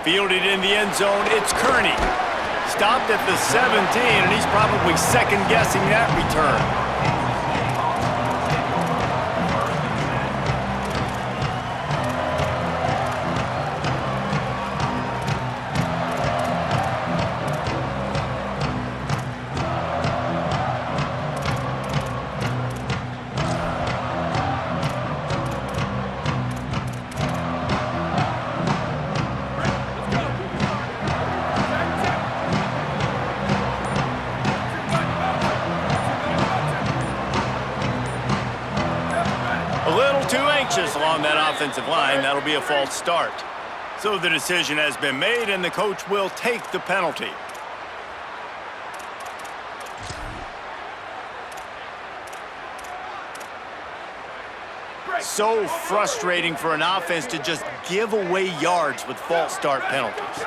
Fielded in the end zone, it's Kearney. Stopped at the 17, and he's probably second-guessing that return. Too anxious along that offensive line. That'll be a false start. So the decision has been made, and the coach will take the penalty. So frustrating for an offense to just give away yards with false start penalties.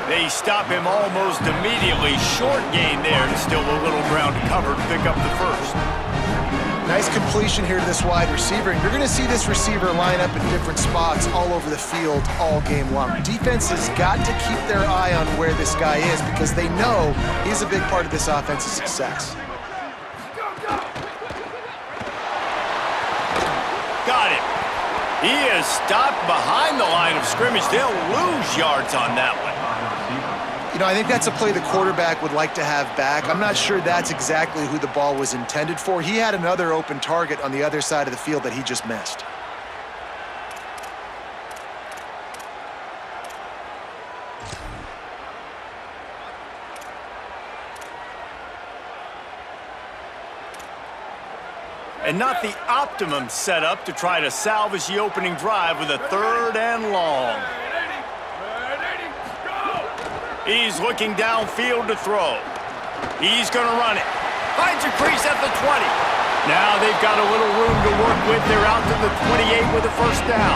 They stop him almost immediately. Short gain there, and still a little ground to cover to pick up the first. Nice completion here to this wide receiver, and you're going to see this receiver line up in different spots all over the field all game long. Defense has got to keep their eye on where this guy is because they know he's a big part of this offense's success. Got it. He is stopped behind the line of scrimmage. They'll lose yards on that one. You know, I think that's a play the quarterback would like to have back. I'm not sure that's exactly who the ball was intended for. He had another open target on the other side of the field that he just missed. And not the optimum setup to try to salvage the opening drive with a 3rd and long. He's looking downfield to throw. He's going to run it. Finds a crease at the 20. Now they've got a little room to work with. They're out to the 28 with a first down.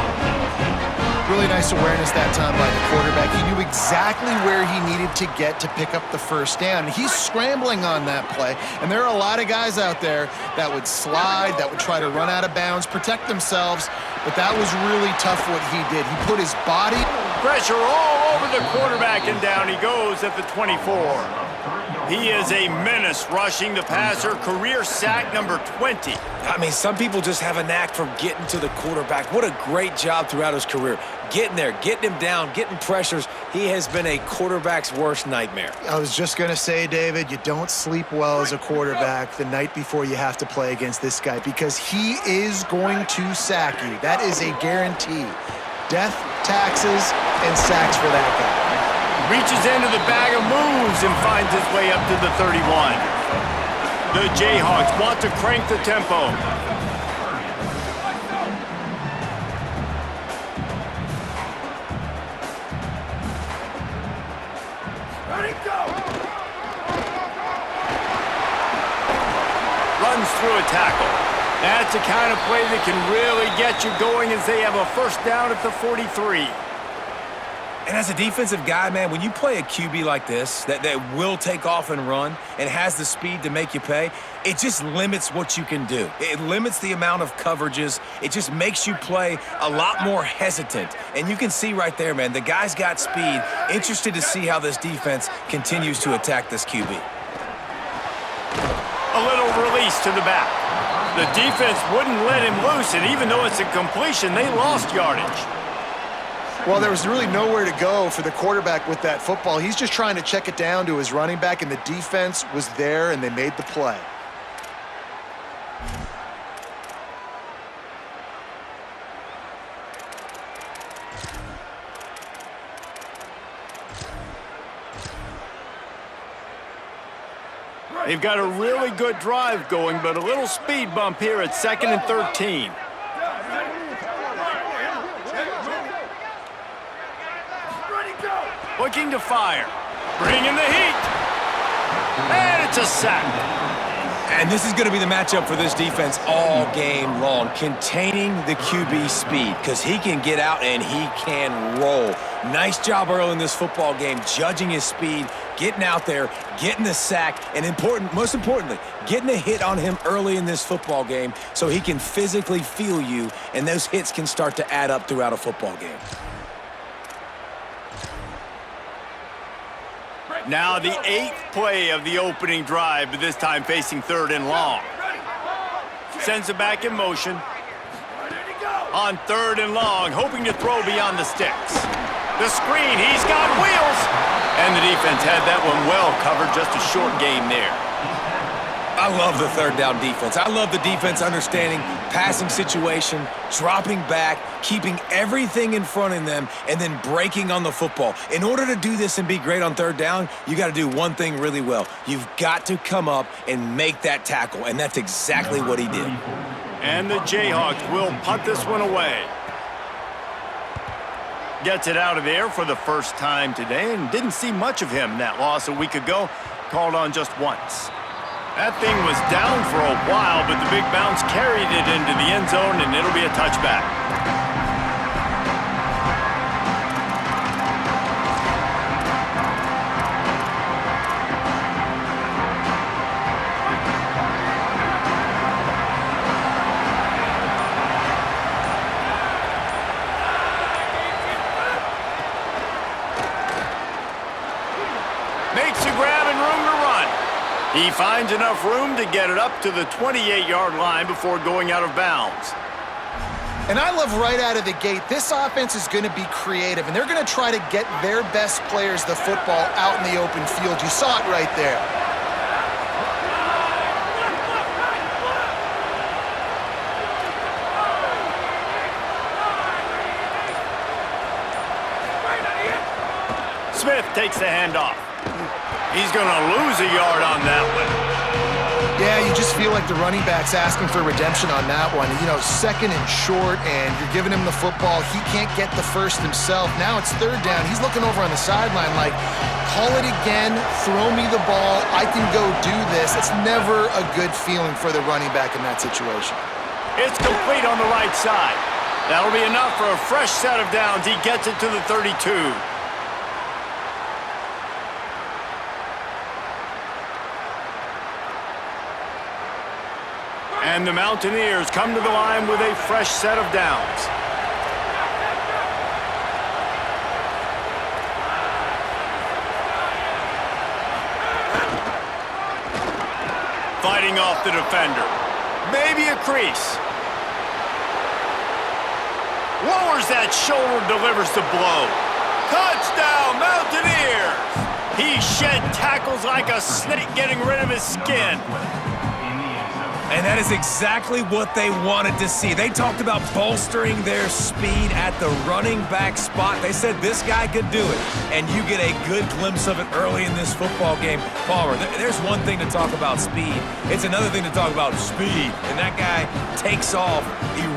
Really nice awareness that time by the quarterback. He knew exactly where he needed to get to pick up the first down. He's scrambling on that play, and there are a lot of guys out there that would slide, that would try to run out of bounds, protect themselves, but that was really tough what he did. He put his body... Pressure all over the quarterback, and down he goes at the 24. He is a menace rushing the passer, career sack number 20. I mean, some people just have a knack for getting to the quarterback. What a great job throughout his career. Getting there, getting him down, getting pressures. He has been a quarterback's worst nightmare. I was just going to say, David, you don't sleep well as a quarterback the night before you have to play against this guy because he is going to sack you. That is a guarantee. Death, taxes, and sacks for that guy. Reaches into the bag of moves and finds his way up to the 31. The Jayhawks want to crank the tempo. Runs through a tackle. That's the kind of play that can really get you going as they have a first down at the 43. And as a defensive guy, man, when you play a QB like this that will take off and run and has the speed to make you pay, it just limits what you can do. It limits the amount of coverages. It just makes you play a lot more hesitant. And you can see right there, man, the guy's got speed. Interested to see how this defense continues to attack this QB. A little release to the back. The defense wouldn't let him loose, and even though it's a completion, they lost yardage. Well, there was really nowhere to go for the quarterback with that football. He's just trying to check it down to his running back, and the defense was there, and they made the play. They've got a really good drive going, but a little speed bump here at 2nd and 13. Looking to fire. Bringing the heat. And it's a sack. And this is going to be the matchup for this defense all game long, containing the QB speed, because he can get out and he can roll. Nice job early in this football game, judging his speed, getting out there, getting the sack, and most importantly, getting a hit on him early in this football game so he can physically feel you, and those hits can start to add up throughout a football game. Now the 8th play of the opening drive, but this time facing 3rd and long. Sends it back in motion. On 3rd and long, hoping to throw beyond the sticks. The screen, he's got wheels! And the defense had that one well covered, just a short gain there. I love the 3rd down defense. I love the defense understanding passing situation, dropping back, keeping everything in front of them, and then breaking on the football. In order to do this and be great on 3rd down, you got to do one thing really well. You've got to come up and make that tackle, and that's exactly what he did. And the Jayhawks will punt this one away. Gets it out of there for the first time today, and didn't see much of him. That loss a week ago, called on just once. That thing was down for a while, but the big bounce carried it into the end zone, and it'll be a touchback. Makes a grab and room to run. He finds enough room to get it up to the 28-yard line before going out of bounds. And I love right out of the gate, this offense is going to be creative, and they're going to try to get their best players the football out in the open field. You saw it right there. Smith takes the handoff. He's going to lose a yard on that one. Yeah, you just feel like the running back's asking for redemption on that one. You know, 2nd and short, and you're giving him the football. He can't get the first himself. Now it's 3rd down. He's looking over on the sideline like, call it again, throw me the ball, I can go do this. It's never a good feeling for the running back in that situation. It's complete on the right side. That'll be enough for a fresh set of downs. He gets it to the 32. And the Mountaineers come to the line with a fresh set of downs. Fighting off the defender. Maybe a crease. Lowers that shoulder, delivers the blow. Touchdown, Mountaineers! He shed tackles like a snake, getting rid of his skin. And that is exactly what they wanted to see. They talked about bolstering their speed at the running back spot. They said this guy could do it, and you get a good glimpse of it early in this football game. Palmer, there's one thing to talk about speed. It's another thing to talk about speed. And that guy takes off,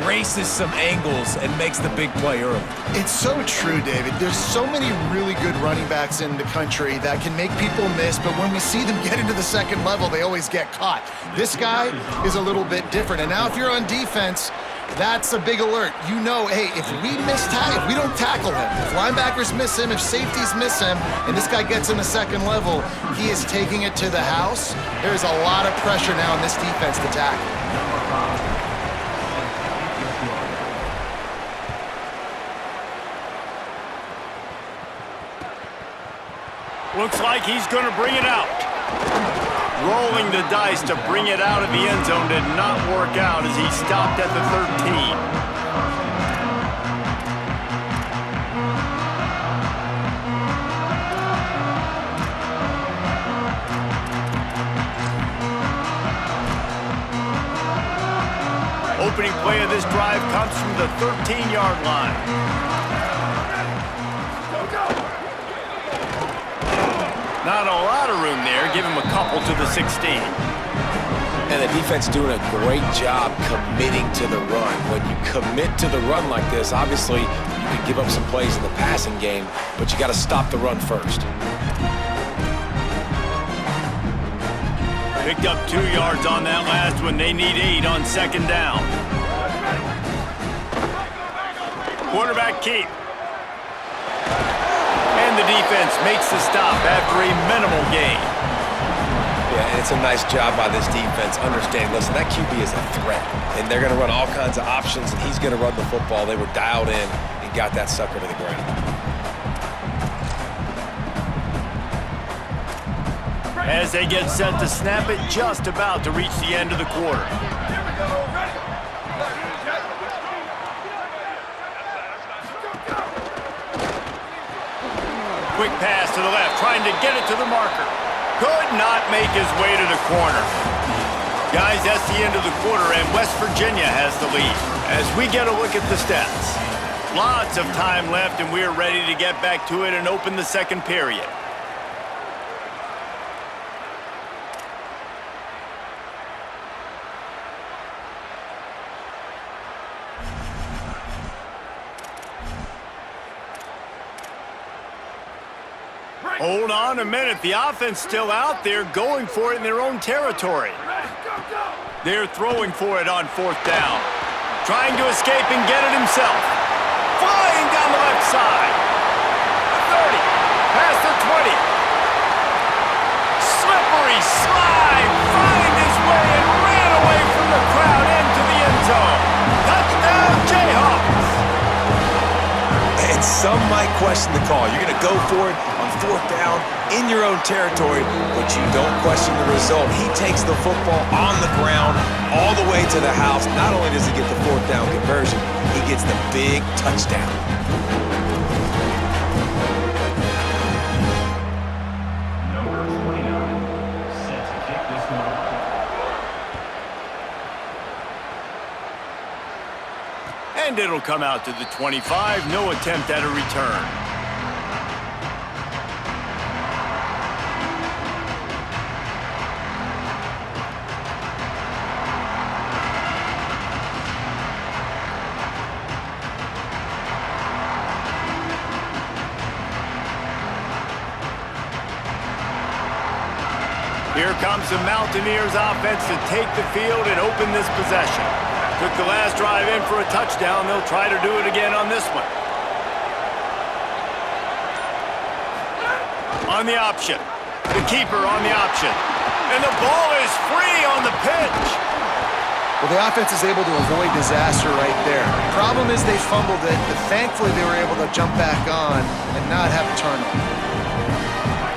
erases some angles, and makes the big play early. It's so true, David. There's so many really good running backs in the country that can make people miss, but when we see them get into the 2nd level, they always get caught. This guy is a little bit different. And now if you're on defense, that's a big alert. You know, hey, if we don't tackle him, if linebackers miss him, if safeties miss him, and this guy gets in the 2nd level, he is taking it to the house. There's a lot of pressure now in this defense to tackle. Looks like he's going to bring it out. Rolling the dice to bring it out of the end zone did not work out as he stopped at the 13. Opening play of this drive comes from the 13-yard line. Not a lot of room there. Give him a couple to the 16. And the defense doing a great job committing to the run. When you commit to the run like this, obviously you can give up some plays in the passing game, but you got to stop the run first. Picked up 2 yards on that last one. They need 8 on second down. Quarterback keep. And the defense makes the stop after a minimal gain. Yeah, and it's a nice job by this defense. Understand, listen, that QB is a threat. And they're going to run all kinds of options, and he's going to run the football. They were dialed in and got that sucker to the ground. As they get set to snap it, just about to reach the end of the quarter. Quick pass to the left, trying to get it to the marker. Could not make his way to the corner. Guys, that's the end of the quarter, and West Virginia has the lead. As we get a look at the stats, lots of time left, and we're ready to get back to it and open the second period. Hold on a minute. The offense still out there going for it in their own territory. They're throwing for it on fourth down. Trying to escape and get it himself. Flying down the left side. 30. Past the 20. Slippery slide. Find his way and ran away from the crowd into the end zone. Touchdown, Jayhawks. And some might question the call. You're going to go for it on fourth down in your own territory, but you don't question the result. He takes the football on the ground all the way to the house. Not only does he get the fourth down conversion, he gets the big touchdown. Number 29, set to kick this one off. And it'll come out to the 25. No attempt at a return. Here comes the Mountaineers offense to take the field and open this possession. Took the last drive in for a touchdown. They'll try to do it again on this one. On the option. The keeper on the option. And the ball is free on the pitch. Well, the offense is able to avoid disaster right there. Problem is they fumbled it, but thankfully they were able to jump back on and not have a turnover.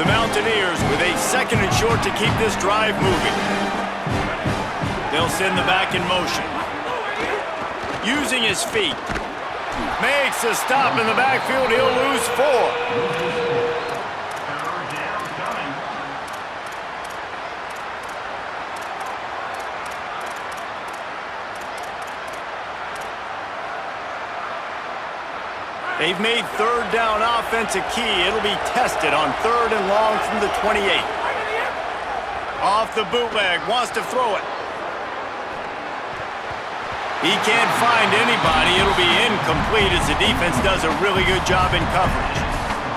The Mountaineers with a second and short to keep this drive moving. They'll send the back in motion. Using his feet. Makes a stop in the backfield. He'll lose 4. They've made third down offense a key. It'll be tested on third and long from the 28. Off the bootleg, wants to throw it. He can't find anybody. It'll be incomplete as the defense does a really good job in coverage.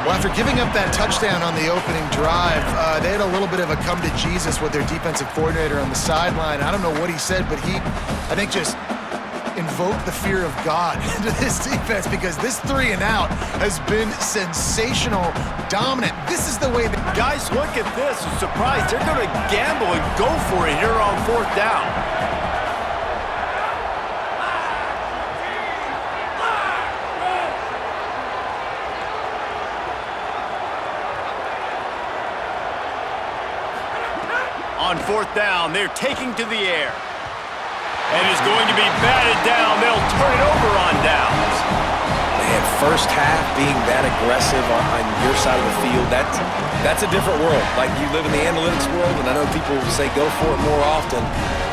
Well, after giving up that touchdown on the opening drive, they had a little bit of a come to Jesus with their defensive coordinator on the sideline. I don't know what he said, but he, I think, just invoked the fear of God into this defense because this 3 and out has been sensational, dominant. This is the way that Guys, look at this. I'm surprised they're going to gamble and go for it here on fourth down. On fourth down, they're taking to the air. And is going to be batted down. They'll turn it over on downs. Man, first half being that aggressive on your side of the field, that's a different world. Like, you live in the analytics world, and I know people say go for it more often.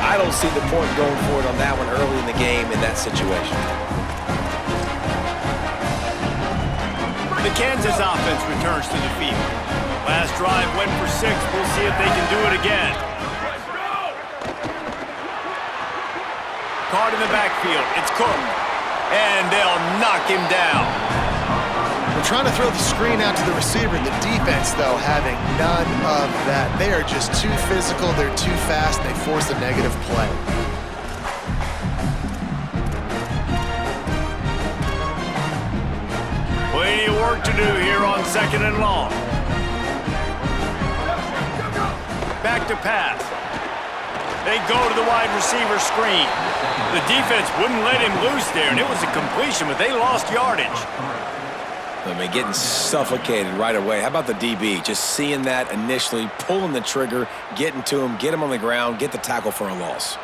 I don't see the point going for it on that one early in the game in that situation. The Kansas offense returns to the field. Last drive went for 6. We'll see if they can do it again. Caught in the backfield. It's Cook. And they'll knock him down. They're trying to throw the screen out to the receiver. The defense, though, having none of that. They are just too physical. They're too fast. They force a negative play. Plenty of work to do here on 2nd and long. Back to pass. They go to the wide receiver screen. The defense wouldn't let him loose there, and it was a completion, but they lost yardage. I mean, getting suffocated right away. How about the DB? Just seeing that initially, pulling the trigger, getting to him, get him on the ground, get the tackle for a loss.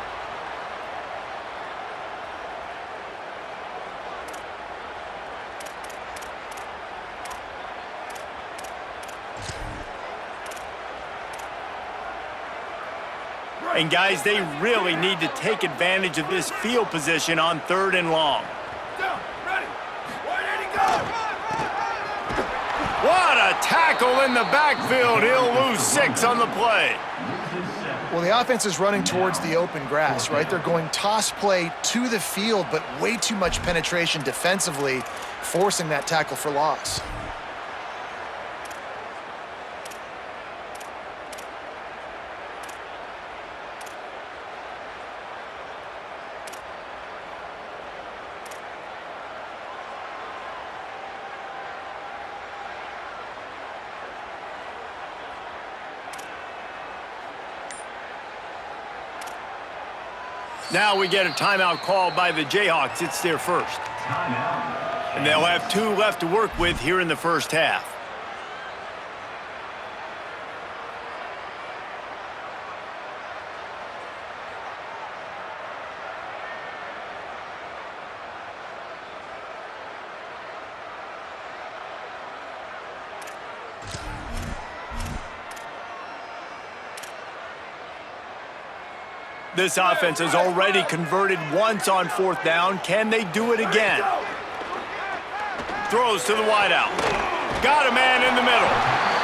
And guys, they really need to take advantage of this field position on 3rd and long. What a tackle in the backfield. He'll lose 6 on the play. Well, the offense is running towards the open grass, right? They're going toss play to the field, but way too much penetration defensively, forcing that tackle for loss. Now we get a timeout call by the Jayhawks. It's their first. And they'll have 2 left to work with here in the first half. This offense has already converted once on 4th down. Can they do it again? Throws to the wideout. Got a man in the middle.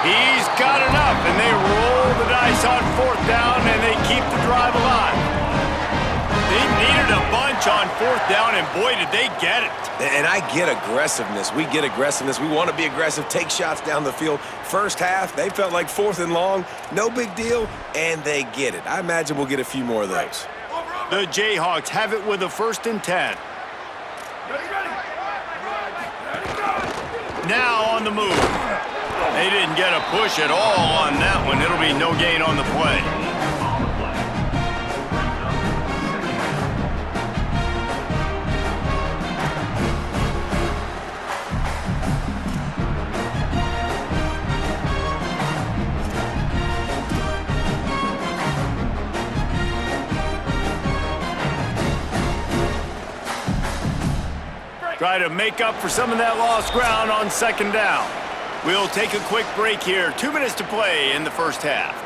He's got enough, and they roll the dice on 4th down, and they keep the drive alive. They needed a bunch on 4th down, and boy, did they get it. And I get aggressiveness. We get aggressiveness. We want to be aggressive, take shots down the field. First half, they felt like 4th and long, no big deal, and they get it. I imagine we'll get a few more of those. The Jayhawks have it with a 1st and 10. Now on the move. They didn't get a push at all on that one. It'll be no gain on the play. Try to make up for some of that lost ground on 2nd down. We'll take a quick break here. 2 minutes to play in the first half.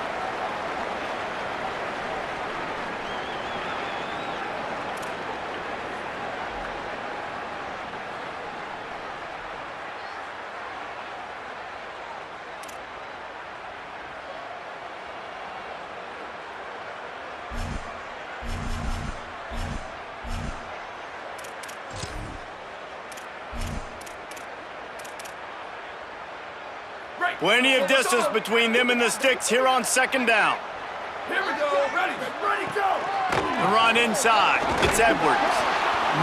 Plenty of distance between them and the sticks here on 2nd down. Here we go. Ready, go. The run inside. It's Edwards.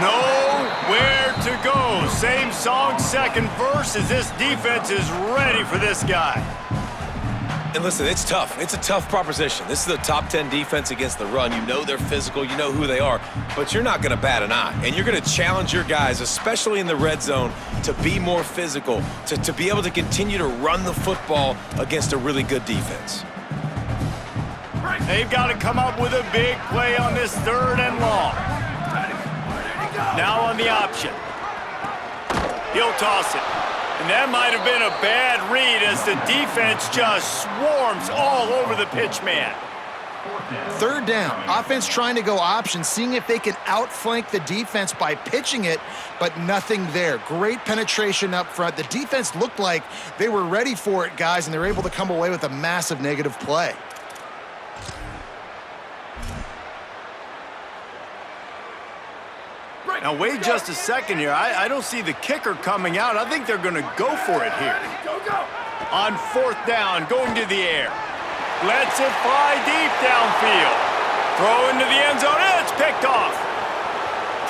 Nowhere to go. Same song, 2nd verse, as this defense is ready for this guy. And listen, it's tough. It's a tough proposition. This is a top 10 defense against the run. You know they're physical. You know who they are. But you're not going to bat an eye. And you're going to challenge your guys, especially in the red zone, to be more physical, to be able to continue to run the football against a really good defense. They've got to come up with a big play on this 3rd and long. Now on the option. He'll toss it. And that might have been a bad read as the defense just swarms all over the pitch man. 3rd down. Offense trying to go option, seeing if they can outflank the defense by pitching it, but nothing there. Great penetration up front. The defense looked like they were ready for it, guys, and they're able to come away with a massive negative play. Now, wait just a second here. I don't see the kicker coming out. I think they're going to go for it here. Go, go. On fourth down, going to the air. Lets it fly deep downfield. Throw into the end zone, and it's picked off.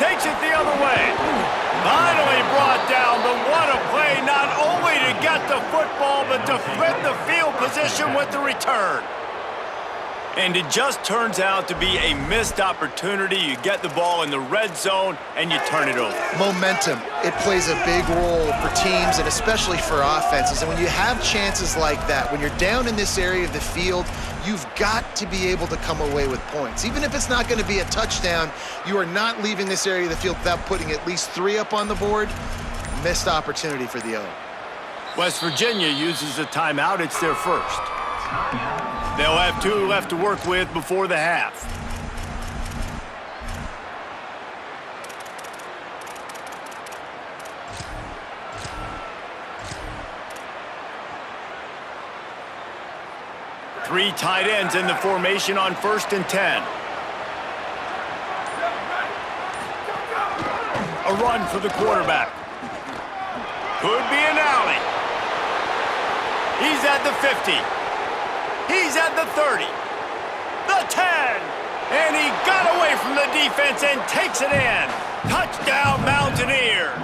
Takes it the other way. Finally brought down, but what a play, not only to get the football, but to flip the field position with the return. And it just turns out to be a missed opportunity. You get the ball in the red zone, and you turn it over. Momentum, it plays a big role for teams and especially for offenses. And when you have chances like that, when you're down in this area of the field, you've got to be able to come away with points. Even if it's not going to be a touchdown, you are not leaving this area of the field without putting at least 3 up on the board. Missed opportunity for the O. West Virginia uses a timeout. It's their first. They'll have 2 left to work with before the half. Three tight ends in the formation on 1st and 10. A run for the quarterback. Could be an alley. He's at the 50. He's at the 30. The 10. And he got away from the defense and takes it in. Touchdown, Mountaineers.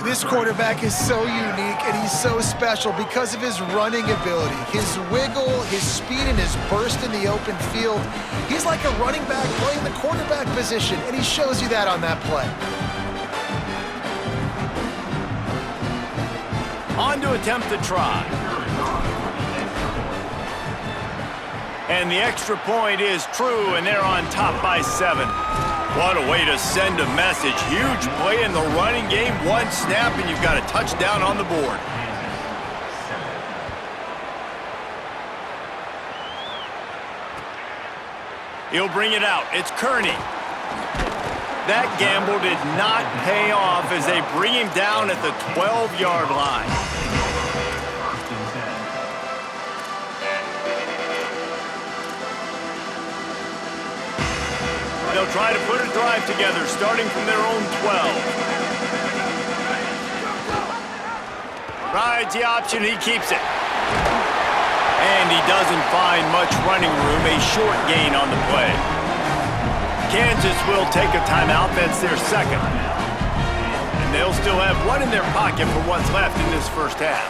This quarterback is so unique and he's so special because of his running ability, his wiggle, his speed, and his burst in the open field. He's like a running back playing the quarterback position, and he shows you that on that play. On to attempt the try. And the extra point is true, and they're on top by 7. What a way to send a message. Huge play in the running game. 1 snap, and you've got a touchdown on the board. He'll bring it out. It's Kearney. That gamble did not pay off as they bring him down at the 12-yard line. They'll try to put a drive together, starting from their own 12. Rides the option, he keeps it. And he doesn't find much running room, a short gain on the play. Kansas will take a timeout, that's their second. And they'll still have 1 in their pocket for what's left in this first half.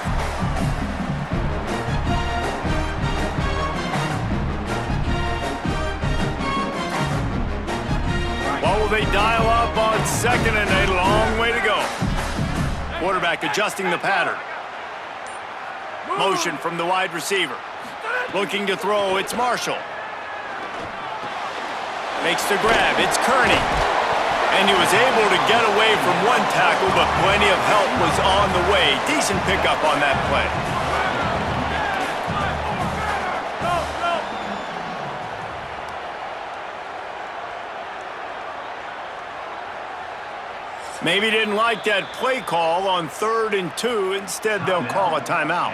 What will they dial up on 2nd and a long way to go? Quarterback adjusting the pattern. Motion from the wide receiver. Looking to throw, it's Marshall. Makes the grab, it's Kearney. And he was able to get away from 1 tackle, but plenty of help was on the way. Decent pickup on that play. Maybe didn't like that play call on 3rd and 2. Instead, they'll call a timeout.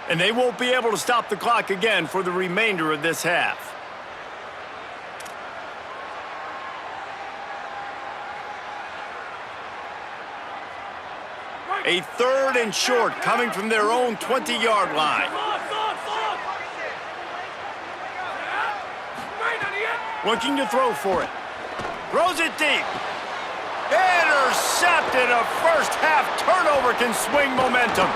And they won't be able to stop the clock again for the remainder of this half. A 3rd and short coming from their own 20-yard line. Looking to throw for it. Throws it deep. Intercepted. A first-half turnover can swing momentum.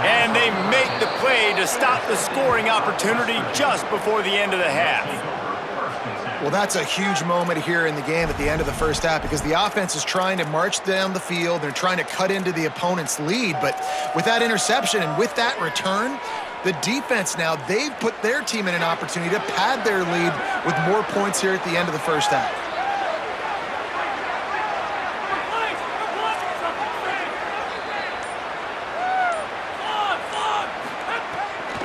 And they make the play to stop the scoring opportunity just before the end of the half. Well, that's a huge moment here in the game at the end of the first half because the offense is trying to march down the field. They're trying to cut into the opponent's lead. But with that interception and with that return, the defense now, they've put their team in an opportunity to pad their lead with more points here at the end of the first half.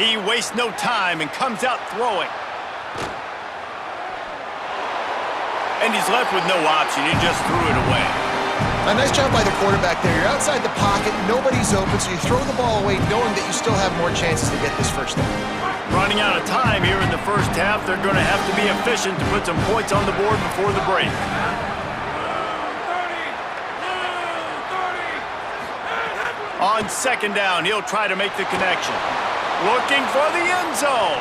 He wastes no time and comes out throwing. And he's left with no option. He just threw it away. A nice job by the quarterback there. You're outside the pocket, nobody's open, so you throw the ball away knowing that you still have more chances to get this first down. Running out of time, here in the first half. They're going to have to be efficient to put some points on the board before the break. On second down, he'll try to make the connection. Looking for the end zone.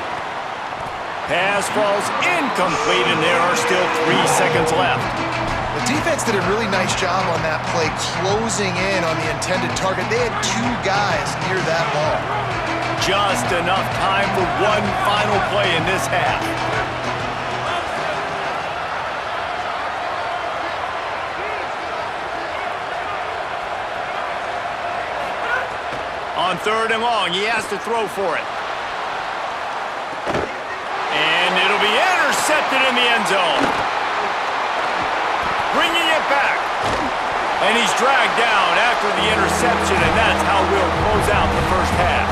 Pass falls incomplete, and there are still 3 seconds left. The defense did a really nice job on that play, closing in on the intended target. They had 2 guys near that ball. Just enough time for one final play in this half. On third and long, he has to throw for it. And it'll be intercepted in the end zone. Bringing it back. And he's dragged down after the interception, and that's how we'll close out the first half.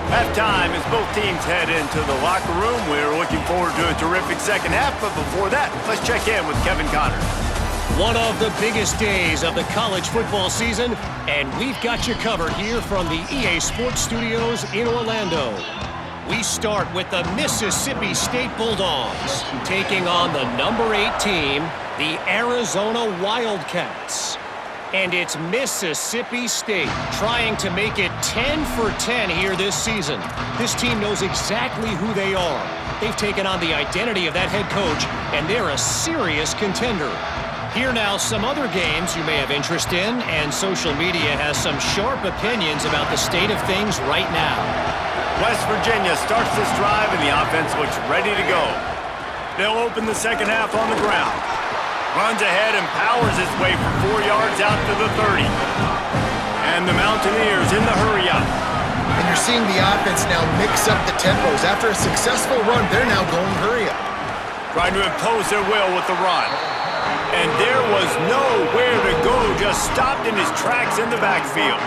Halftime as both teams head into the locker room. We're looking forward to a terrific second half, but before that, let's check in with Kevin Connors. One of the biggest days of the college football season, and we've got you covered here from the EA Sports Studios in Orlando. We start with the Mississippi State Bulldogs, taking on the number 8 team, the Arizona Wildcats. And it's Mississippi State trying to make it 10 for 10 here this season. This team knows exactly who they are. They've taken on the identity of that head coach, and they're a serious contender. Here now, some other games you may have interest in, and social media has some sharp opinions about the state of things right now. West Virginia starts this drive, and the offense looks ready to go. They'll open the second half on the ground. Runs ahead and powers his way for 4 yards out to the 30. And the Mountaineers in the hurry-up. And you're seeing the offense now mix up the tempos. After a successful run, they're now going hurry-up. Trying to impose their will with the run. And there was nowhere to go, just stopped in his tracks in the backfield.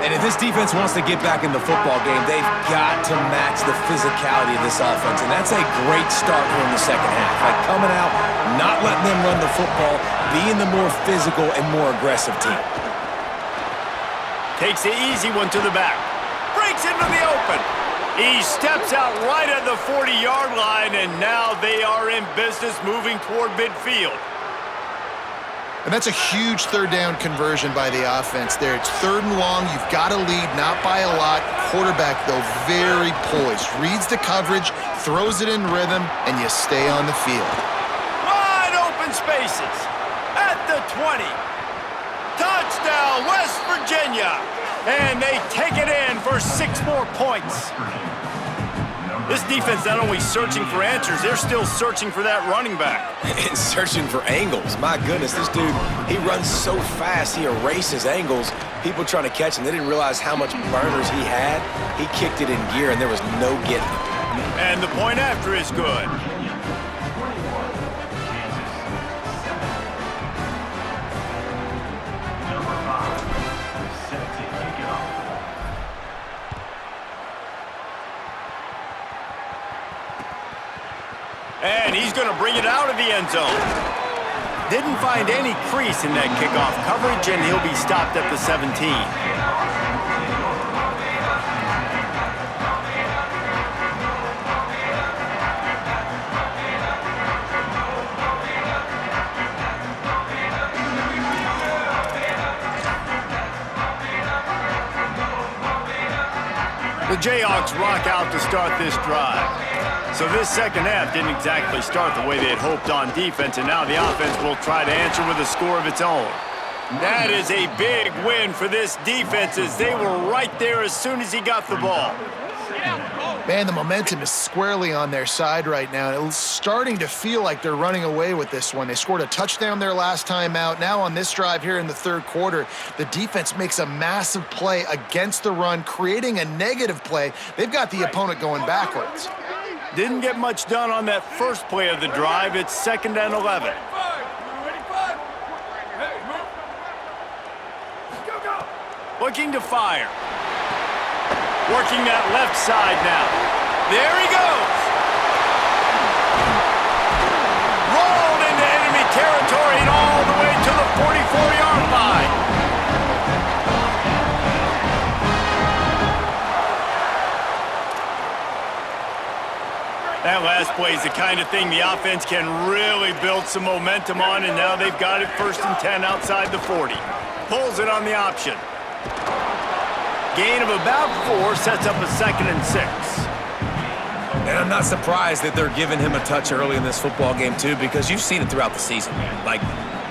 And if this defense wants to get back in the football game, they've got to match the physicality of this offense. And that's a great start here in the second half. Like coming out, not letting them run the football, being the more physical and more aggressive team. Takes the easy one to the back. Breaks into the open. He steps out right at the 40-yard line, and now they are in business moving toward midfield. And that's a huge third down conversion by the offense there. It's third and long. You've got to lead, not by a lot. Quarterback, though, very poised. Reads the coverage, throws it in rhythm, and you stay on the field. Wide open spaces at the 20. Touchdown, West Virginia. And they take it in for 6 more points. This defense not only searching for answers, they're still searching for that running back. And searching for angles. My goodness, this dude, he runs so fast, he erases angles. People trying to catch him, they didn't realize how much burners he had. He kicked it in gear, and there was no getting him. And the point after is good. And he's going to bring it out of the end zone. Didn't find any crease in that kickoff coverage, and he'll be stopped at the 17. The Jayhawks rock out to start this drive. So this second half didn't exactly start the way they had hoped on defense, and now the offense will try to answer with a score of its own. That is a big win for this defense, as they were right there as soon as he got the ball. Man, the momentum is squarely on their side right now. It's starting to feel like they're running away with this one. They scored a touchdown their last time out. Now on this drive here in the third quarter, the defense makes a massive play against the run, creating a negative play. They've got the opponent going backwards. Didn't get much done on that first play of the drive. It's 2nd and 11. Looking to fire. Working that left side now. There he goes. Rolled into enemy territory and all the way to the 44-yard line. plays the kind of thing the offense can really build some momentum on, and now they've got it 1st and 10 outside the 40. Pulls it on the option. Gain of about 4 sets up a 2nd and 6. And I'm not surprised that they're giving him a touch early in this football game, too, because you've seen it throughout the season, man. Like,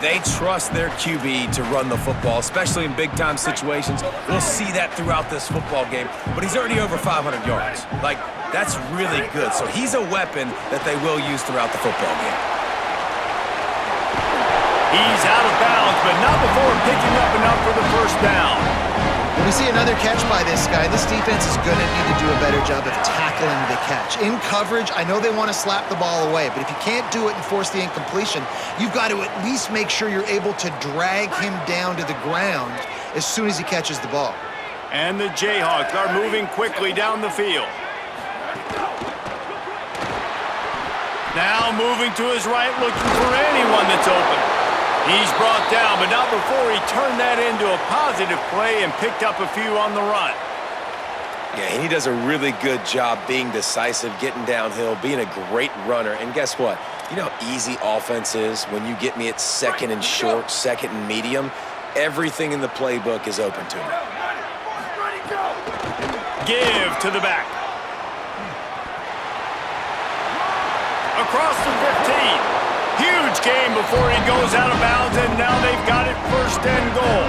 they trust their QB to run the football, especially in big-time situations. We'll see that throughout this football game. But he's already over 500 yards. Like, that's really good. So he's a weapon that they will use throughout the football game. He's out of bounds, but not before picking up enough for the 1st down. When we see another catch by this guy, this defense is going to need to do a better job of tackling the catch. In coverage, I know they want to slap the ball away, but if you can't do it and force the incompletion, you've got to at least make sure you're able to drag him down to the ground as soon as he catches the ball. And the Jayhawks are moving quickly down the field. Now moving to his right, looking for anyone that's open. He's brought down, but not before he turned that into a positive play and picked up a few on the run. Yeah, he does a really good job being decisive, getting downhill, being a great runner. And guess what? You know how easy offense is when you get me at 2nd and short, 2nd and medium? Everything in the playbook is open to me. Give to the back. Across the 15. Huge game before he goes out of bounds, and now they've got it 1st and goal.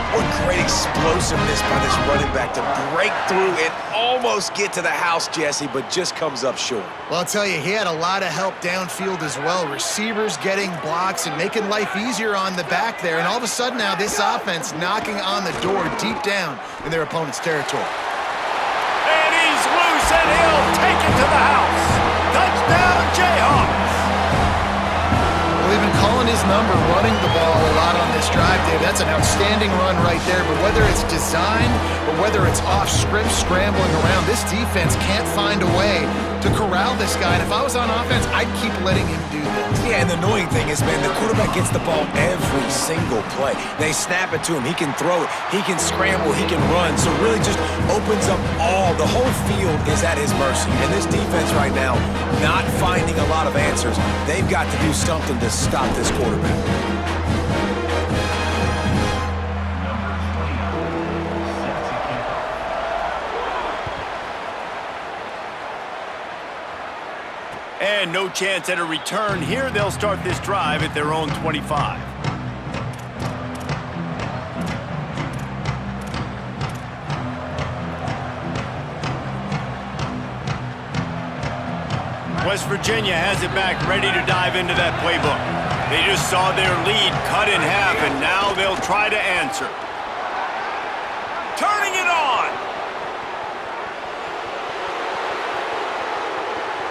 What great explosiveness by this running back to break through and almost get to the house, Jesse, but just comes up short. Well, I'll tell you, he had a lot of help downfield as well. Receivers getting blocks and making life easier on the back there. And all of a sudden now, this offense knocking on the door deep down in their opponent's territory. And he's loose, and he'll take it to the house. Touchdown, Jayhawks. Well, they've been calling his number, running the ball a lot on this drive, Dave. That's an outstanding run right there. But whether it's designed or whether it's off script, scrambling around, this defense can't find a way to corral this guy. And if I was on offense, I'd keep letting him do this. Yeah, and the annoying thing is, man, the quarterback gets the ball every single play. They snap it to him. He can throw it. He can scramble. He can run. So it really just opens up the whole field is at his mercy. And this defense right now, not finding a lot of answers. They've got to do something to stop this quarterback. And no chance at a return here. They'll start this drive at their own 25. West Virginia has it back, ready to dive into that playbook. They just saw their lead cut in half, and now they'll try to answer. Turning it on.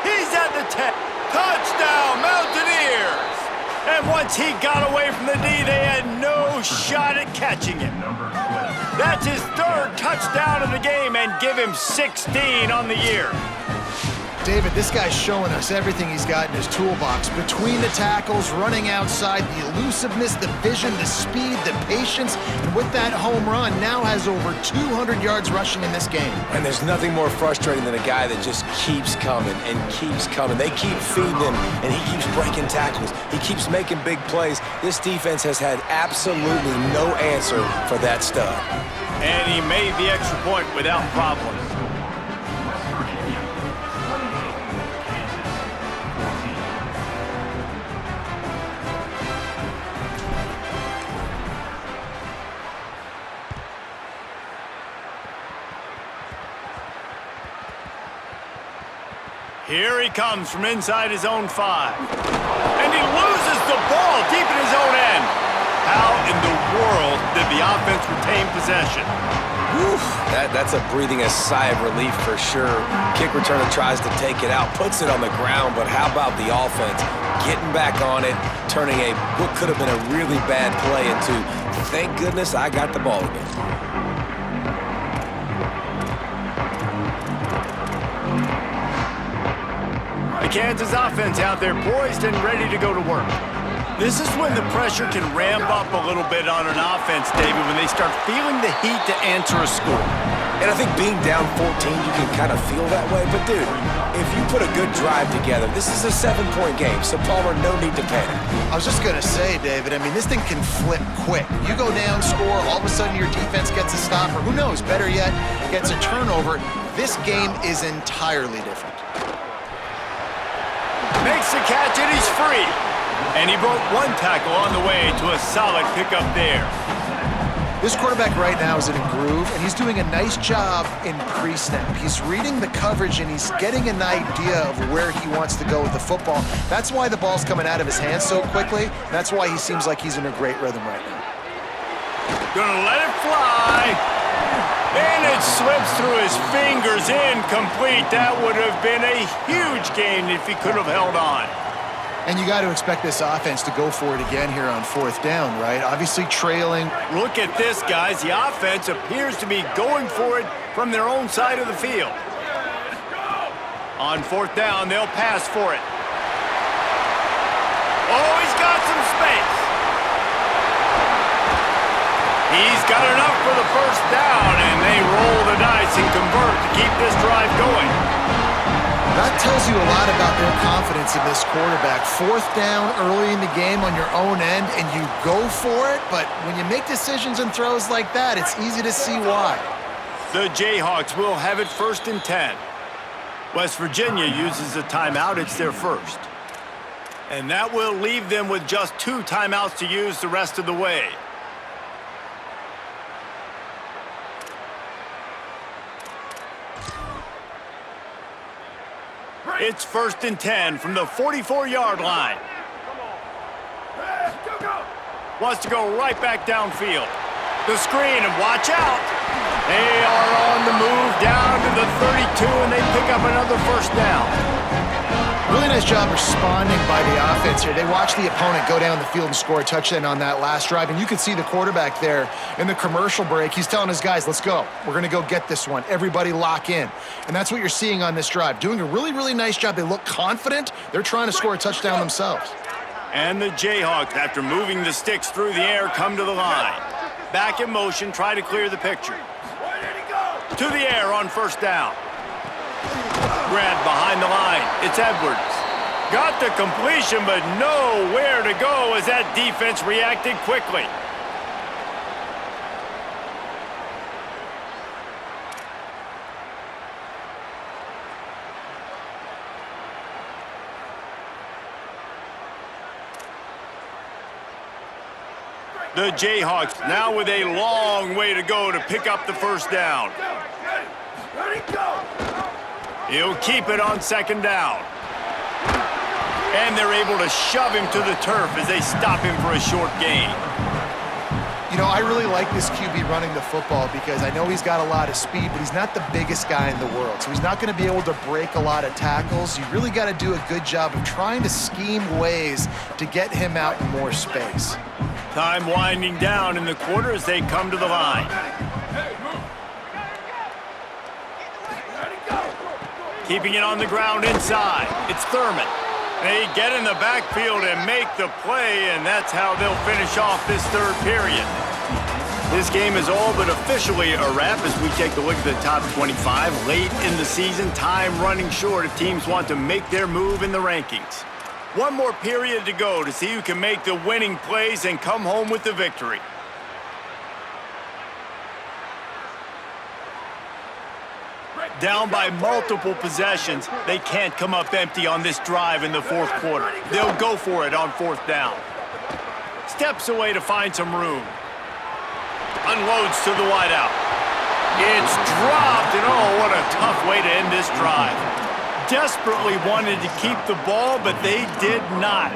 He's at the 10. Touchdown, Mountaineers! And once he got away from the D, they had no shot at catching him. That's his 3rd touchdown of the game, and give him 16 on the year. David, this guy's showing us everything he's got in his toolbox. Between the tackles, running outside, the elusiveness, the vision, the speed, the patience, and with that home run, now has over 200 yards rushing in this game. And there's nothing more frustrating than a guy that just keeps coming and keeps coming. They keep feeding him, and he keeps breaking tackles. He keeps making big plays. This defense has had absolutely no answer for that stud. And he made the extra point without problem. Here he comes from inside his own 5. And he loses the ball deep in his own end. How in the world did the offense retain possession? Whew, that's a breathing a sigh of relief for sure. Kick returner tries to take it out, puts it on the ground, but how about the offense? Getting back on it, turning what could have been a really bad play into, thank goodness I got the ball again. The Kansas offense out there poised and ready to go to work. This is when the pressure can ramp up a little bit on an offense, David, when they start feeling the heat to answer a score. And I think being down 14, you can kind of feel that way. But, dude, if you put a good drive together, this is a 7-point game, so Palmer, no need to panic. I was just going to say, David, I mean, this thing can flip quick. You go down, score, all of a sudden your defense gets a stop, or who knows, better yet, gets a turnover. This game is entirely different. Makes the catch and he's free. And he broke one tackle on the way to a solid pickup there. This quarterback right now is in a groove, and he's doing a nice job in pre-snap. He's reading the coverage, and he's getting an idea of where he wants to go with the football. That's why the ball's coming out of his hands so quickly. That's why he seems like he's in a great rhythm right now. Gonna let it fly. And it slips through his fingers, incomplete. That would have been a huge gain if he could have held on. And you got to expect this offense to go for it again here on 4th down, right? Obviously trailing. Look at this, guys. The offense appears to be going for it from their own side of the field. On 4th down, they'll pass for it. Oh, he's got some space. He's got enough for the first down, and they roll the dice and convert to keep this drive going. That tells you a lot about their confidence in this quarterback. 4th down early in the game on your own end, and you go for it, but when you make decisions and throws like that, it's easy to see why. The Jayhawks will have it 1st and 10. West Virginia uses a timeout. It's their first. And that will leave them with just 2 timeouts to use the rest of the way. It's 1st and 10 from the 44-yard line. Wants to go right back downfield. The screen, and watch out. They are on the move down to the 32, and they pick up another 1st down. Really nice job responding by the offense here. They watched the opponent go down the field and score a touchdown on that last drive, and you could see the quarterback there in the commercial break. He's telling his guys, let's go. We're going to go get this one. Everybody lock in. And that's what you're seeing on this drive. Doing a really, really nice job. They look confident. They're trying to score a touchdown themselves. And the Jayhawks, after moving the sticks through the air, come to the line. Back in motion, try to clear the picture. To the air on 1st down. Grab behind the line. It's Edwards. Got the completion, but nowhere to go as that defense reacted quickly. The Jayhawks now with a long way to go to pick up the 1st down. Ready, go! He'll keep it on 2nd down. And they're able to shove him to the turf as they stop him for a short gain. You know, I really like this QB running the football because I know he's got a lot of speed, but he's not the biggest guy in the world. So he's not going to be able to break a lot of tackles. You really got to do a good job of trying to scheme ways to get him out in more space. Time winding down in the quarter as they come to the line. Keeping it on the ground inside. It's Thurman. They get in the backfield and make the play, and that's how they'll finish off this 3rd period. This game is all but officially a wrap as we take a look at the top 25 late in the season. Time running short if teams want to make their move in the rankings. One more period to go to see who can make the winning plays and come home with the victory. Down by multiple possessions, they can't come up empty on this drive in the 4th quarter. They'll go for it on 4th down. Steps away to find some room. Unloads to the wideout. It's dropped, and oh, what a tough way to end this drive. Desperately wanted to keep the ball, but they did not.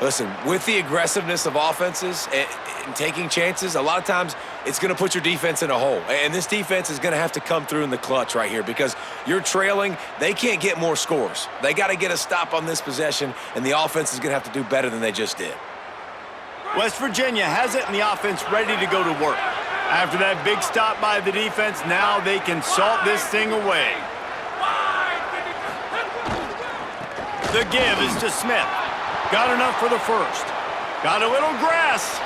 Listen, with the aggressiveness of offenses and taking chances, a lot of times it's going to put your defense in a hole. And this defense is going to have to come through in the clutch right here because you're trailing. They can't get more scores. They got to get a stop on this possession, and the offense is going to have to do better than they just did. West Virginia has it and the offense ready to go to work. After that big stop by the defense, now they can salt this thing away. The give is to Smith. Got enough for the 1st. Got a little grass.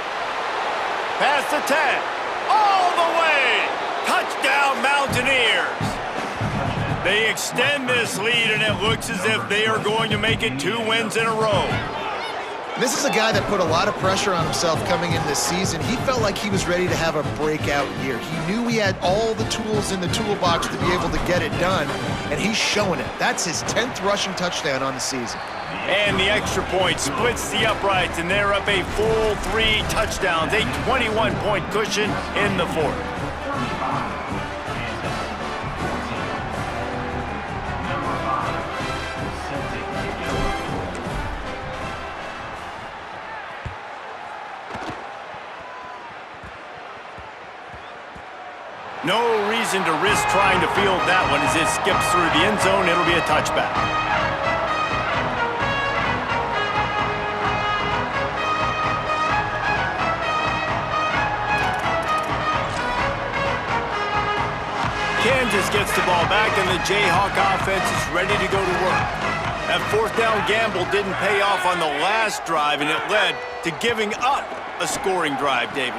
Past the 10. All the way. Touchdown, Mountaineers! They extend this lead, and it looks as if they are going to make it 2 wins in a row. This is a guy that put a lot of pressure on himself coming in this season. He felt like he was ready to have a breakout year. He knew he had all the tools in the toolbox to be able to get it done, and he's showing it. That's his 10th rushing touchdown on the season. And the extra point splits the uprights, and they're up a full 3 touchdowns, a 21-point cushion in the fourth. No reason to risk trying to field that one as it skips through the end zone. It'll be a touchback. Kansas gets the ball back, and the Jayhawk offense is ready to go to work. That 4th down gamble didn't pay off on the last drive, and it led to giving up a scoring drive, David.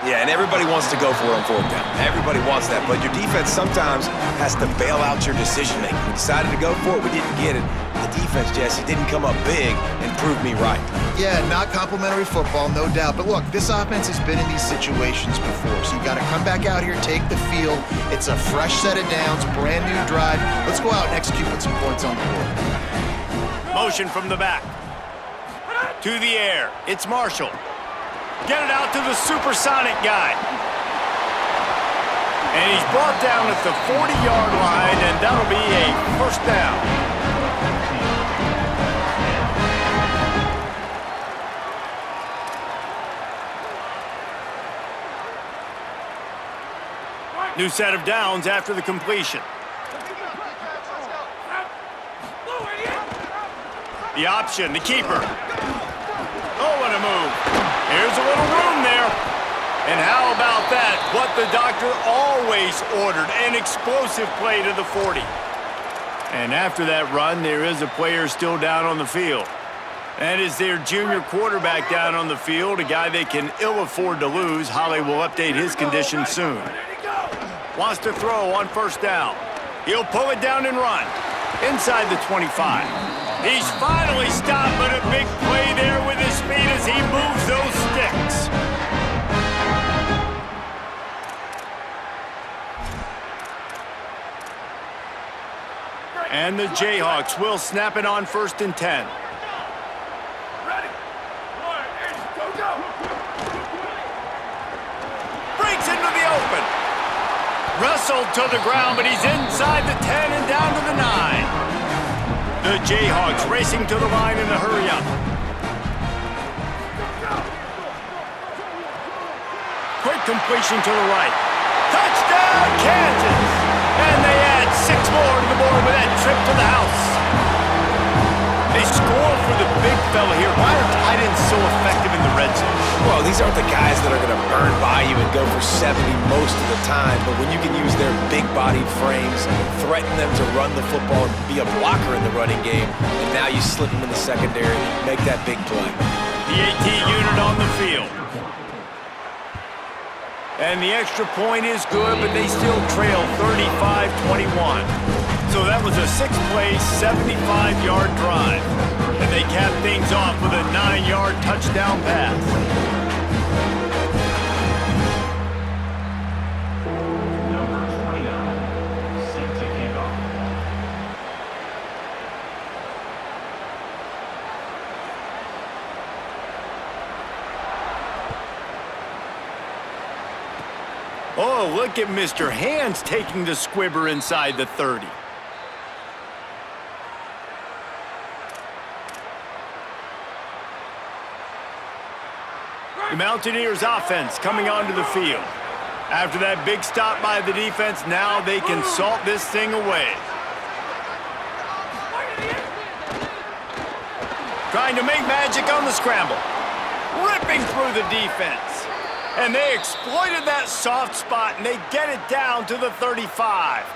Yeah, and everybody wants to go for it on 4th down. Everybody wants that, but your defense sometimes has to bail out your decision-making. We decided to go for it. We didn't get it. The defense, Jesse, didn't come up big and prove me right. Yeah, not complimentary football, no doubt. But look, this offense has been in these situations before, so you got to come back out here, take the field. It's a fresh set of downs, brand new drive. Let's go out and execute with some points on the board. Motion from the back. To the air. It's Marshall. Get it out to the supersonic guy. And he's brought down at the 40-yard line, and that'll be a 1st down. New set of downs after the completion. The option, the keeper. Oh, what a move. Here's a little room there. And how about that? What the doctor always ordered, an explosive play to the 40. And after that run, there is a player still down on the field. That is their junior quarterback down on the field, a guy they can ill afford to lose. Holly will update his condition soon. Wants to throw on 1st down. He'll pull it down and run. Inside the 25. He's finally stopped, but a big play there with his speed as he moves those sticks. And the Jayhawks will snap it on 1st and 10. Ready? 1, go, go! Breaks into the open. Wrestled to the ground, but he's inside the 10 and down to the 9. The Jayhawks racing to the line in a hurry-up. Quick completion to the right. Touchdown, Kansas! And they add 6 more to the board with that trip to the house. They score for the big fella here. Why are tight ends so effective in the red zone? Well, these aren't the guys that are going to burn by you and go for 70 most of the time, but when you can use their big-bodied frames, threaten them to run the football and be a blocker in the running game, and now you slip them in the secondary, make that big play. The AT unit on the field. And the extra point is good, but they still trail 35-21. So that was a 6-play, 75-yard drive. And they cap things off with a 9-yard touchdown pass. Number 29, set to kick off. Oh, look at Mr. Hands taking the squibber inside the 30. The Mountaineers offense coming onto the field. After that big stop by the defense, now they can salt this thing away. Trying to make magic on the scramble. Ripping through the defense. And they exploited that soft spot, and they get it down to the 35.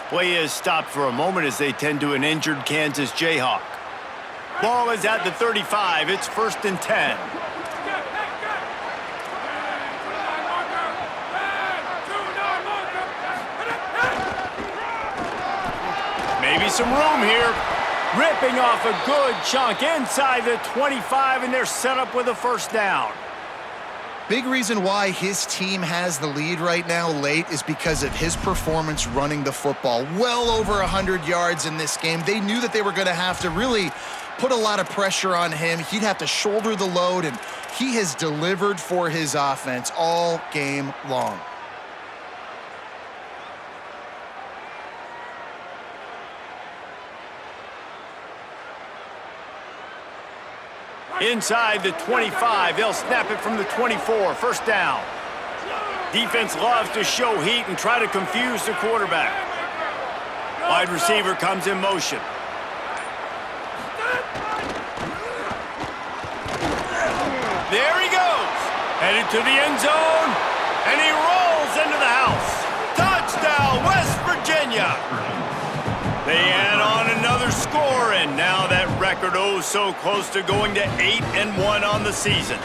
Play is stopped for a moment as they tend to an injured Kansas Jayhawk. Ball is at the 35. It's 1st and 10. some room here. Ripping off a good chunk inside the 25, and they're set up with a first down. Big reason why his team has the lead right now late is because of his performance running the football. Well over 100 yards in this game. They knew that they were going to have to really put a lot of pressure on him. He'd have to shoulder the load, and he has delivered for his offense all game long. Inside the 25, they'll snap it from the 24, first down. Defense loves to show heat and try to confuse the quarterback. Wide receiver comes in motion. There he goes. Headed to the end zone, and he rolls into the house. Touchdown, West Virginia. They add on another score, and now that record so close to going to 8-1 on the season.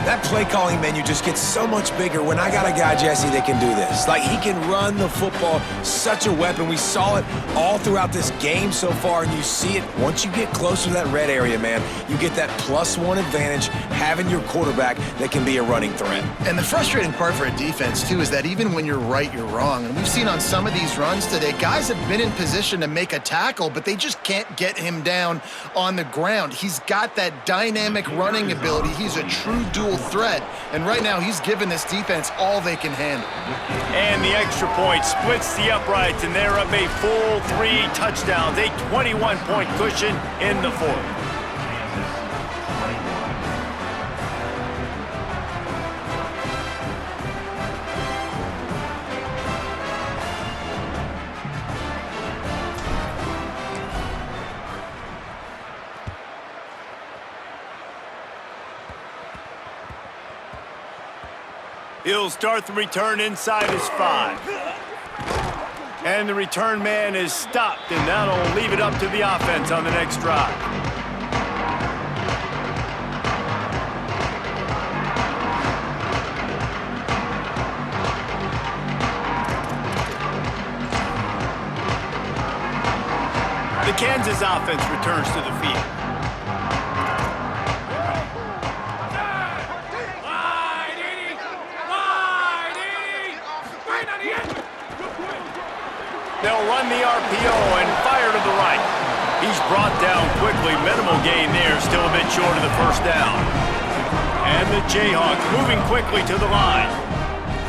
That play calling menu just gets so much bigger when I got a guy, Jesse, that can do this. Like, he can run the football, such a weapon. We saw it all throughout this game so far, and you see it once you get closer to that red area, man. You get that +1 advantage having your quarterback that can be a running threat. And the frustrating part for a defense, too, is that even when you're right, you're wrong. And we've seen on some of these runs today, guys have been in position to make a tackle, but they just can't get him down on the ground. He's got that dynamic running ability. He's a true dual threat, and right now he's given this defense all they can handle. And the extra point splits the uprights, and they're up a full 3 touchdowns, a 21-point cushion in the fourth. He'll start the return inside his 5. And the return man is stopped, and that'll leave it up to the offense on the next drive. The Kansas offense returns to the field. They'll run the RPO and fire to the right. He's brought down quickly. Minimal gain there, still a bit short of the first down. And the Jayhawks moving quickly to the line.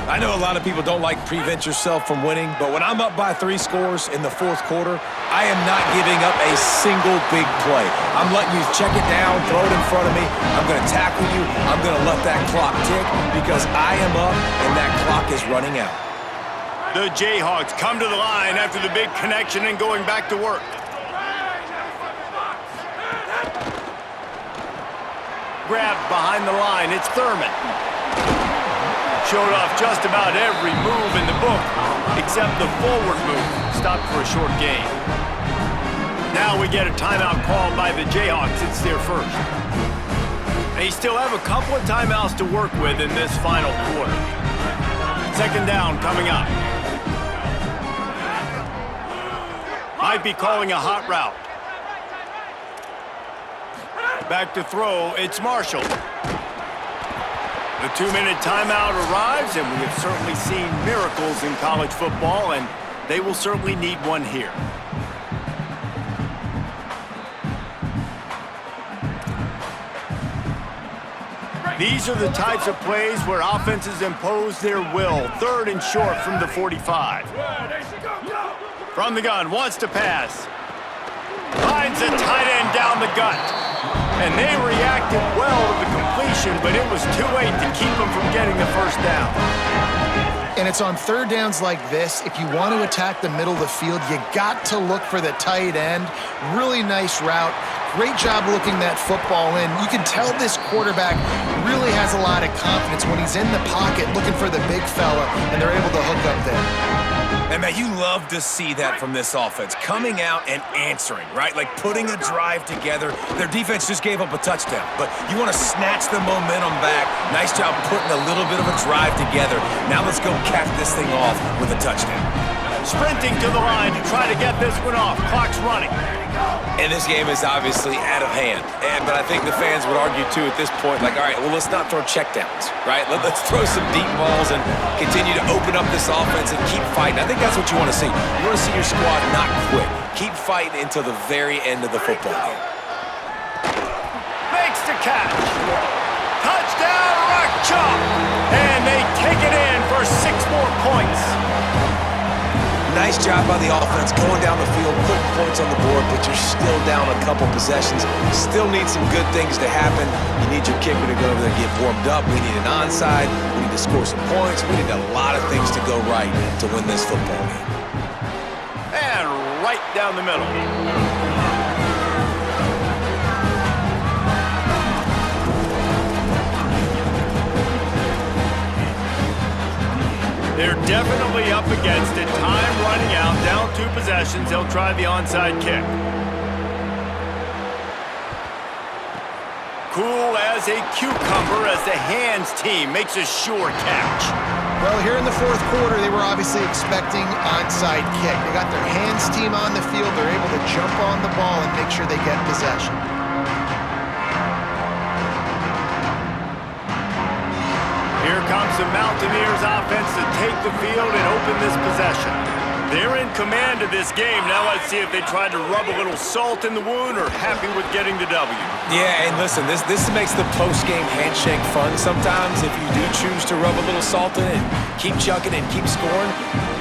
I know a lot of people don't like prevent yourself from winning, but when I'm up by 3 scores in the fourth quarter, I am not giving up a single big play. I'm letting you check it down, throw it in front of me. I'm going to tackle you. I'm going to let that clock tick because I am up and that clock is running out. The Jayhawks come to the line after the big connection and going back to work. Grabbed behind the line, it's Thurman. Showed off just about every move in the book, except the forward move. Stopped for a short gain. Now we get a timeout called by the Jayhawks. It's their first. They still have a couple of timeouts to work with in this final quarter. Second down coming up. Might be calling a hot route. Back to throw, it's Marshall. The 2-minute timeout arrives, and we have certainly seen miracles in college football, and they will certainly need one here. These are the types of plays where offenses impose their will. 3rd and short from the 45. From the gun, wants to pass. Finds a tight end down the gut. And they reacted well to the completion, but it was too late to keep them from getting the first down. And it's on 3rd downs like this, if you want to attack the middle of the field, you got to look for the tight end. Really nice route. Great job looking that football in. You can tell this quarterback really has a lot of confidence when he's in the pocket looking for the big fella, and they're able to hook up there. And, man, you love to see that from this offense. Coming out and answering, right? Like putting a drive together. Their defense just gave up a touchdown, but you want to snatch the momentum back. Nice job putting a little bit of a drive together. Now let's go cap this thing off with a touchdown. Sprinting to the line to try to get this one off. Clock's running. And this game is obviously out of hand. But I think the fans would argue, too, at this point, like, all right, well, let's not throw checkdowns, right? Let's throw some deep balls and continue to open up this offense and keep fighting. I think that's what you want to see. You want to see your squad not quit. Keep fighting until the very end of the football game. Makes the catch. Touchdown, Rock Chalk. And they take it in for 6 more points. Nice job by the offense going down the field, putting points on the board, but you're still down a couple possessions. Still need some good things to happen. You need your kicker to go over there and get warmed up. We need an onside. We need to score some points. We need a lot of things to go right to win this football game. And right down the middle. They're definitely up against it. Time running out. Down 2 possessions. They'll try the onside kick. Cool as a cucumber as the hands team makes a sure catch. Well, here in the 4th quarter, they were obviously expecting onside kick. They got their hands team on the field. They're able to jump on the ball and make sure they get possession. Here comes the Mountaineers offense to take the field and open this possession. They're in command of this game. Now let's see if they try to rub a little salt in the wound or happy with getting the W. Yeah, and listen, this makes the post-game handshake fun sometimes. If you do choose to rub a little salt in it and keep chucking and keep scoring,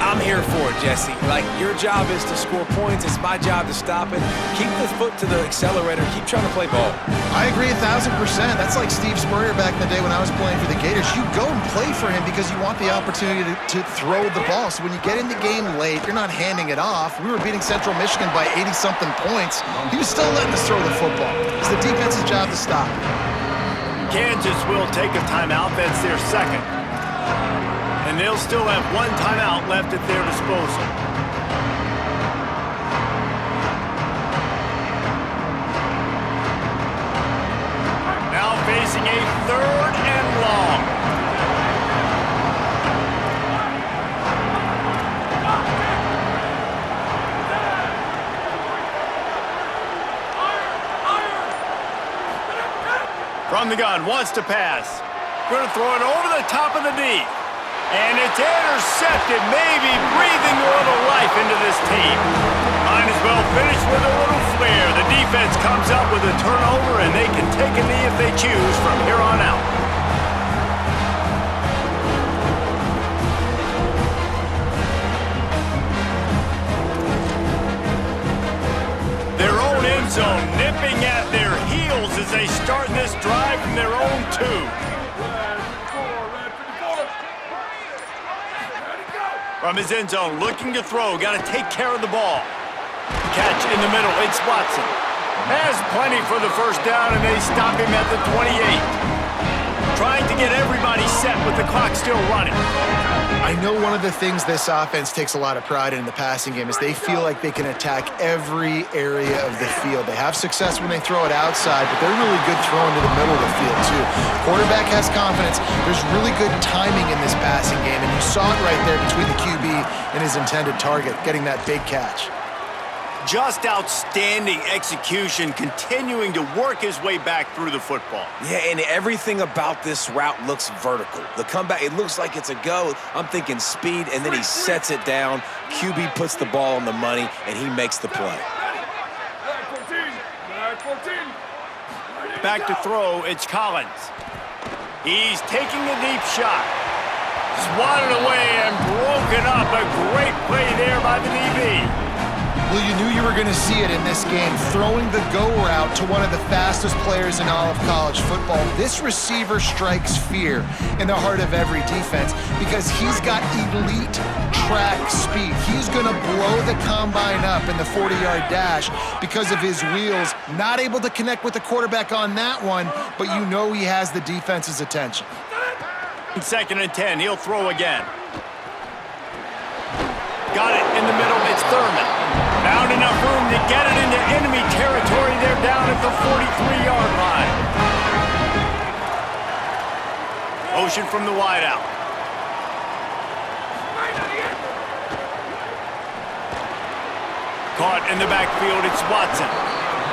I'm here for it, Jesse. Like, your job is to score points. It's my job to stop it. Keep the foot to the accelerator. Keep trying to play ball. I agree 1,000%. That's like Steve Spurrier back in the day when I was playing for the Gators. You go and play for him because you want the opportunity to throw the ball. So when you get in the game late, you're not handing it off. We were beating Central Michigan by 80-something points. He was still letting us throw the football. It's the defense's job to stop it. Kansas will take a timeout. That's their 2nd. And they'll still have 1 timeout left at their disposal. Now facing a 3rd and long. From the gun, wants to pass. Going to throw it over the top of the knee. And it's intercepted, maybe breathing a little life into this team. Might as well finish with a little flair. The defense comes up with a turnover, and they can take a knee if they choose from here on out. Their own end zone nipping at their heels as they start this drive from their own 2. From his end zone, looking to throw. Got to take care of the ball. Catch in the middle. It's Watson. Has plenty for the 1st down, and they stop him at the 28. Trying to get everybody set with the clock still running. I know one of the things this offense takes a lot of pride in the passing game is they feel like they can attack every area of the field. They have success when they throw it outside, but they're really good throwing to the middle of the field, too. Quarterback has confidence. There's really good timing in this passing game, and you saw it right there between the QB and his intended target, getting that big catch. Just outstanding execution, continuing to work his way back through the football. Yeah, and everything about this route looks vertical. The comeback, it looks like it's a go. I'm thinking speed, and then he sets it down. QB puts the ball on the money, and he makes the play. Back to throw, it's Collins. He's taking a deep shot. Swatted away and broken up. A great play there by the DB. Well, you knew you were going to see it in this game, throwing the go route to one of the fastest players in all of college football. This receiver strikes fear in the heart of every defense because he's got elite track speed. He's going to blow the combine up in the 40-yard dash because of his wheels. Not able to connect with the quarterback on that one, but you know he has the defense's attention. 2nd and 10, he'll throw again. Got it in the middle, it's Thurman. Found enough room to get it into enemy territory. They're down at the 43-yard line. Motion from the wideout. caught in the backfield. It's Watson.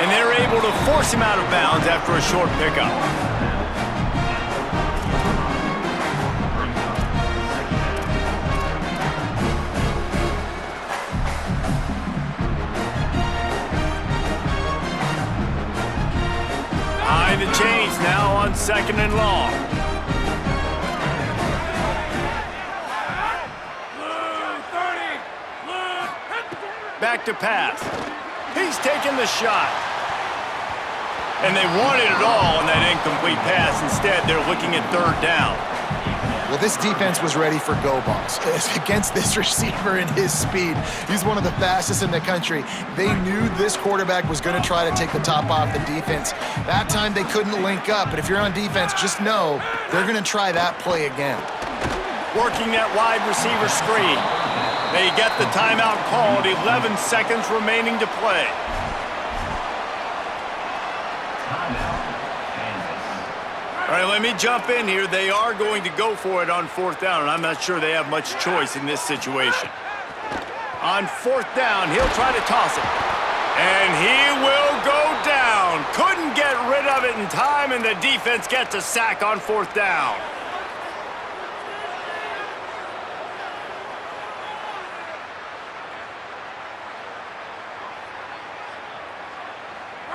And they're able to force him out of bounds after a short pickup. Behind the chains now on 2nd and long. Back to pass. He's taking the shot. And they wanted it all on that incomplete pass. Instead, they're looking at 3rd down. Well, this defense was ready for go balls against this receiver and his speed. He's one of the fastest in the country. They knew this quarterback was going to try to take the top off the defense. That time they couldn't link up, but if you're on defense, just know they're going to try that play again. Working that wide receiver screen. They get the timeout called, 11 seconds remaining to play. All right, let me jump in here. They are going to go for it on 4th down, and I'm not sure they have much choice in this situation. On 4th down, he'll try to toss it. And he will go down. Couldn't get rid of it in time, and the defense gets a sack on 4th down.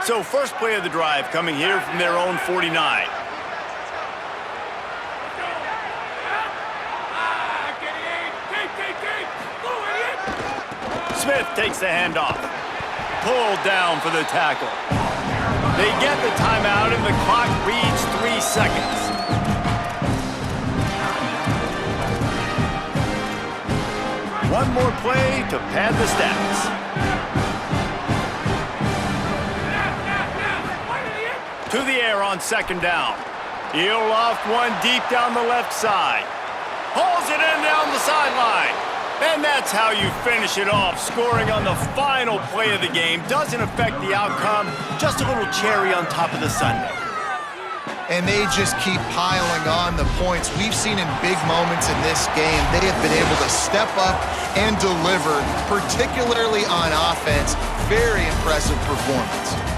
So first play of the drive coming here from their own 49. Smith takes the handoff. Pulled down for the tackle. They get the timeout and the clock reads 3 seconds. One more play to pad the stats. To the air on 2nd down. He'll loft one deep down the left side. Hauls it in down the sideline. And that's how you finish it off. Scoring on the final play of the game doesn't affect the outcome. Just a little cherry on top of the sundae. And they just keep piling on the points. We've seen in big moments in this game, they have been able to step up and deliver, particularly on offense. Very impressive performance.